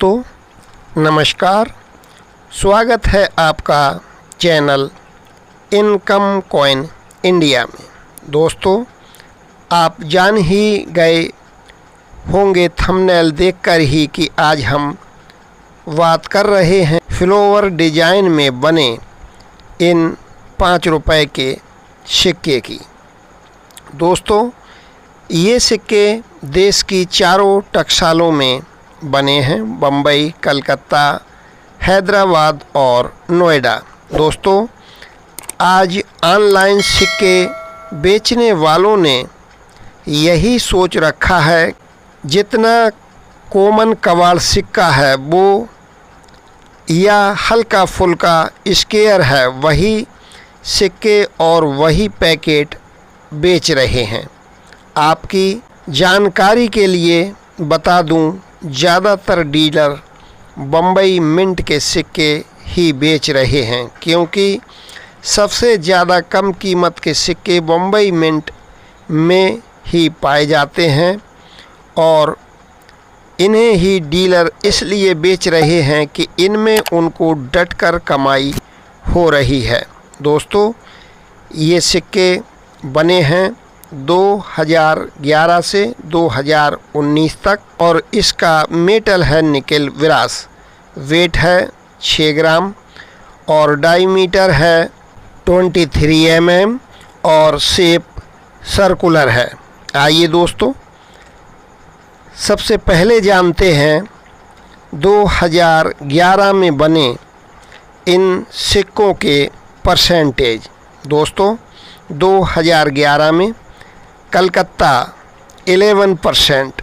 दोस्तों नमस्कार, स्वागत है आपका चैनल इनकम कॉइन इंडिया में। दोस्तों आप जान ही गए होंगे थंबनेल देखकर ही कि आज हम बात कर रहे हैं फ्लावर डिजाइन में बने इन 5 रुपए के सिक्के की। दोस्तों ये सिक्के देश की चारों टकसालों में बने हैं, बम्बई, कलकत्ता, हैदराबाद और नोएडा। दोस्तों आज ऑनलाइन सिक्के बेचने वालों ने यही सोच रखा है, जितना कॉमन कबाड़ सिक्का है वो या हल्का फुल्का स्क्वायर है वही सिक्के और वही पैकेट बेच रहे हैं। आपकी जानकारी के लिए बता दूं, ज़्यादातर डीलर बम्बई मिंट के सिक्के ही बेच रहे हैं, क्योंकि सबसे ज़्यादा कम कीमत के सिक्के बम्बई मिंट में ही पाए जाते हैं और इन्हें ही डीलर इसलिए बेच रहे हैं कि इनमें उनको डटकर कमाई हो रही है। दोस्तों ये सिक्के बने हैं 2011 से 2019 तक और इसका मेटल है निकेल विरास। वेट है 6 ग्राम और डायमीटर है 23 mm और शेप सर्कुलर है। आइए दोस्तों सबसे पहले जानते हैं 2011 में बने इन सिक्कों के परसेंटेज। दोस्तों 2011 में कलकत्ता 11%,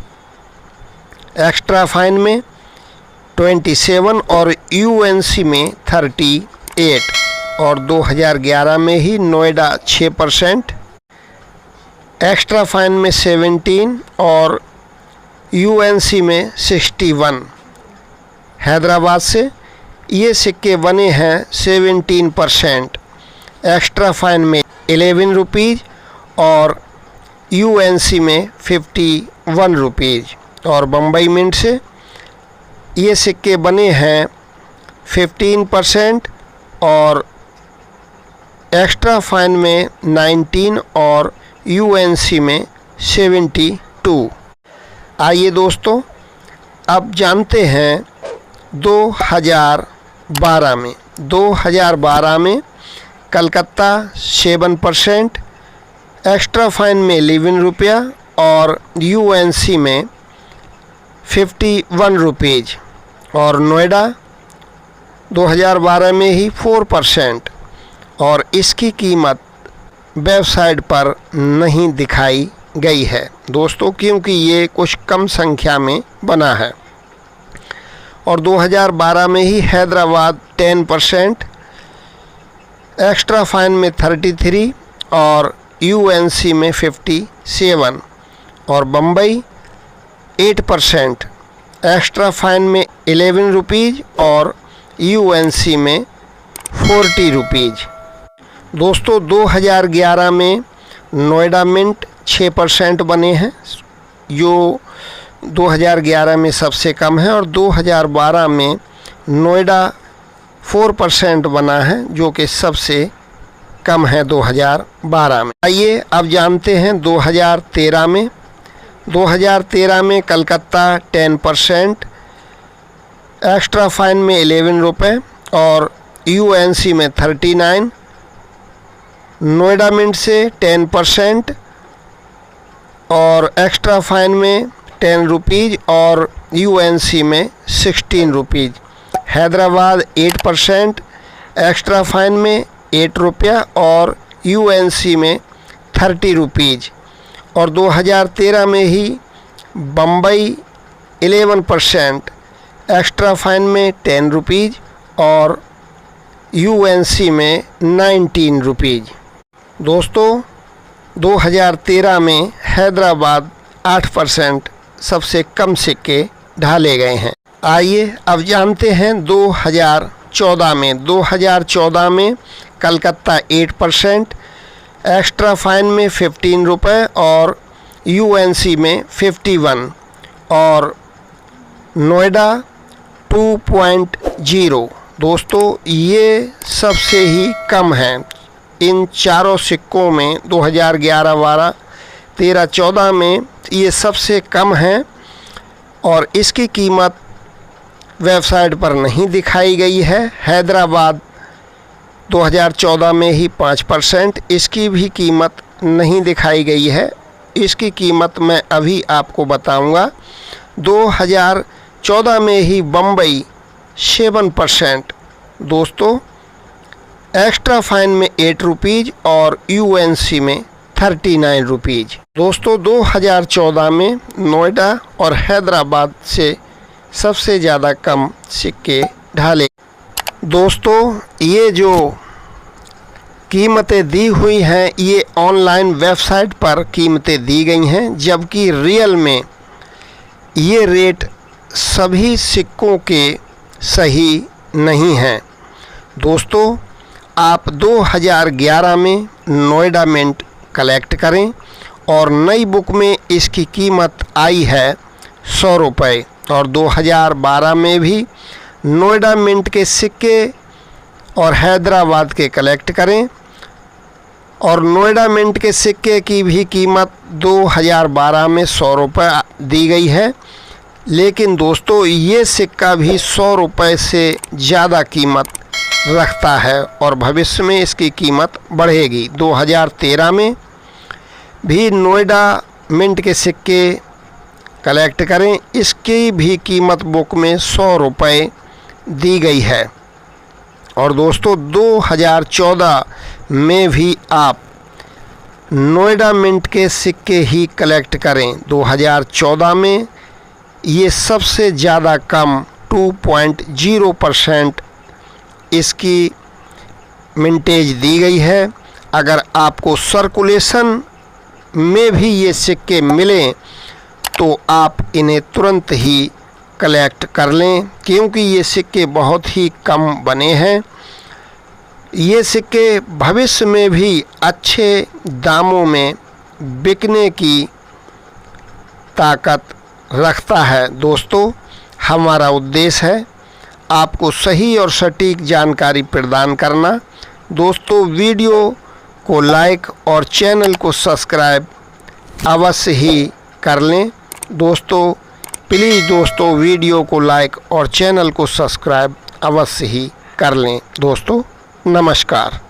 एक्स्ट्रा फाइन में 27 और यूएनसी में 38 और 2011 में ही नोएडा 6%, एक्स्ट्रा फाइन में 17 और यूएनसी में 61। हैदराबाद से ये सिक्के बने हैं 17%, एक्स्ट्रा फाइन में 11 रुपीज़ और यूएनसी में 51 रुपीज़। और बम्बई मिंट से ये सिक्के बने हैं 15% और एक्स्ट्रा फाइन में 19 और यूएनसी में 72। आइए दोस्तों अब जानते हैं 2012 में कलकत्ता 7%, एक्स्ट्रा फाइन में 11 रुपया और यूएनसी में 51 रुपीज़। और नोएडा 2012 में ही 4% और इसकी कीमत वेबसाइट पर नहीं दिखाई गई है दोस्तों, क्योंकि ये कुछ कम संख्या में बना है। और 2012 में ही हैदराबाद 10%, एक्स्ट्रा फाइन में 33 और यूएनसी में 57 और बम्बई 8%, एक्स्ट्रा फाइन में 11 रुपीज़ और यूएनसी में 40 रुपीज़। दोस्तों 2011 में नोएडा मिंट 6% बने हैं, जो 2011 में सबसे कम है, और 2012 में नोएडा 4% बना है, जो कि सबसे कम है 2012 में। आइए अब जानते हैं 2013 में। 2013 में कलकत्ता 10%, एक्स्ट्रा फाइन में 11 रुपये और यूएनसी में 39। नोएडा मिंट से 10% और एक्स्ट्रा फाइन में 10 रुपीज़ और यूएनसी में 16 रुपीज़। हैदराबाद 8%, एक्स्ट्रा फाइन में 8 रुपया और यूएनसी में 30 रुपीज़। और 2013 में ही बम्बई 11%, एक्स्ट्रा फाइन में 10 रुपीज़ और यूएनसी में 19 रुपीज़। दोस्तों 2013 में हैदराबाद 8% सबसे कम सिक्के ढाले गए हैं। आइए अब जानते हैं 2014 में। 2014 में कलकत्ता 8%, एक्स्ट्रा फाइन में 15 रुपये और यूएनसी में 51 और नोएडा 2.0। दोस्तों ये सबसे ही कम है इन चारों सिक्कों में। 2011, 12, 13, 14 में ये सबसे कम है और इसकी कीमत वेबसाइट पर नहीं दिखाई गई है। हैदराबाद 2014 में ही 5%, इसकी भी कीमत नहीं दिखाई गई है। इसकी कीमत मैं अभी आपको बताऊंगा। 2014 में ही बम्बई 7%। दोस्तों एक्स्ट्रा फाइन में 8 रुपीज़ और यूएनसी में 39 रुपीज़। दोस्तों 2014 में नोएडा और हैदराबाद से सबसे ज़्यादा कम सिक्के ढाले। दोस्तों ये जो कीमतें दी हुई हैं ये ऑनलाइन वेबसाइट पर कीमतें दी गई हैं, जबकि रियल में ये रेट सभी सिक्कों के सही नहीं हैं। दोस्तों आप 2011 में नोएडा मिंट कलेक्ट करें और नई बुक में इसकी कीमत आई है 100 रुपये। और 2012 में भी नोएडा मिंट के सिक्के और हैदराबाद के कलेक्ट करें और नोएडा मिंट के सिक्के की भी कीमत 2012 में 100 रुपये दी गई है। लेकिन दोस्तों ये सिक्का भी 100 रुपये से ज़्यादा कीमत रखता है और भविष्य में इसकी कीमत बढ़ेगी। 2013 में भी नोएडा मिंट के सिक्के कलेक्ट करें, इसकी भी कीमत बुक में 100 रुपये दी गई है। और दोस्तों 2014 में भी आप नोएडा मिंट के सिक्के ही कलेक्ट करें। 2014 में ये सबसे ज़्यादा कम 2.0% इसकी मिंटेज दी गई है। अगर आपको सर्कुलेशन में भी ये सिक्के मिलें तो आप इन्हें तुरंत ही कलेक्ट कर लें, क्योंकि ये सिक्के बहुत ही कम बने हैं। ये सिक्के भविष्य में भी अच्छे दामों में बिकने की ताकत रखता है। दोस्तों हमारा उद्देश्य है आपको सही और सटीक जानकारी प्रदान करना। दोस्तों वीडियो को लाइक और चैनल को सब्सक्राइब अवश्य ही कर लें। दोस्तों प्लीज़ दोस्तों वीडियो को लाइक और चैनल को सब्सक्राइब अवश्य ही कर लें। दोस्तों नमस्कार।